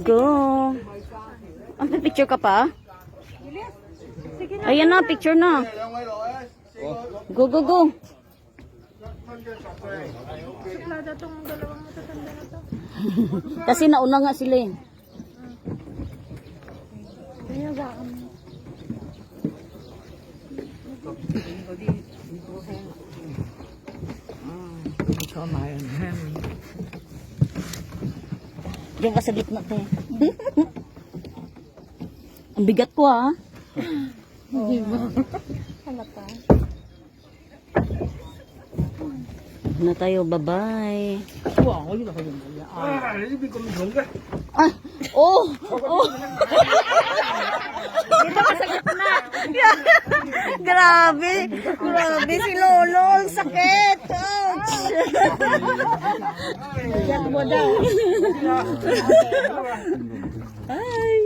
Go. Ang picture ka pa? Ayan na, picture na. Go, go, go. Kasi nauna nga sila eh. Diyan ka sa gitna tayo. Ang bigat ko ah. Halata. Na tayo, bye-bye. Ah, oh! Oh! Dito ka sa gitna. Grabe! Grabe si Lolo! Ang sakit! Ouch! Yan mo daw. Ay!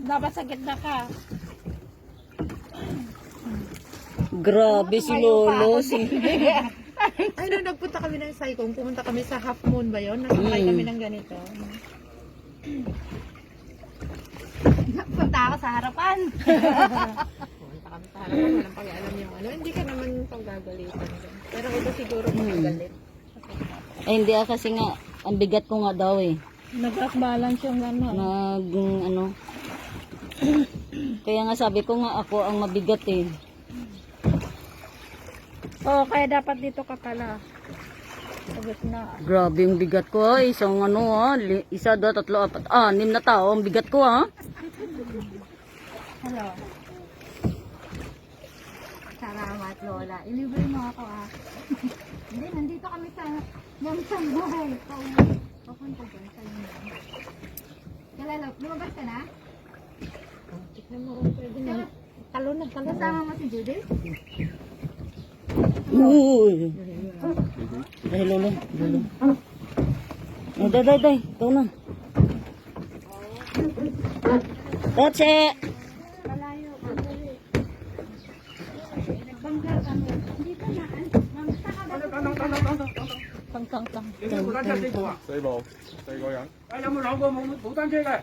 Dapat sa gitna ka. Grabe si Lolo! Ay, nung nagpunta kami ng Saikong, pumunta kami sa Half Moon ba yun? Nasakay kami ng ganito. Punta ako sa harapan. Punta kami sa harapan, walang pag-alam yung ano. Hindi ka naman paggagalitan. Pero ito siguro magagalit. Ay, hindi ah, kasi nga, ang bigat ko nga daw eh. Nag-balance yung ano. Ano. Kaya nga sabi ko nga ako ang mabigat eh. Oo, kaya dapat dito ka pala. Sa gitna. Grabe yung bigat ko ah. Isang ano ah. Isa, dua, tatlo, apat. 6 na tao. Ang bigat ko ah. Hello. Salamat, Lola. Ilibre mo ako ah. Hindi, nandito kami sa Yamsang Buhay. Pauwi. Papunta dyan sa inyo. Kalala, lumabas ka na? Tignan mo kung pwede na. Talon na. Kasama mo si Judy? Uy. Ay, Lolo. Lolo. Ay, day. Ikaw na. Toche! Malayo. Bangga kami. Dito na. Mamsta ka ba? Tang. 四部，4個人。有冇兩個冇單車嘅？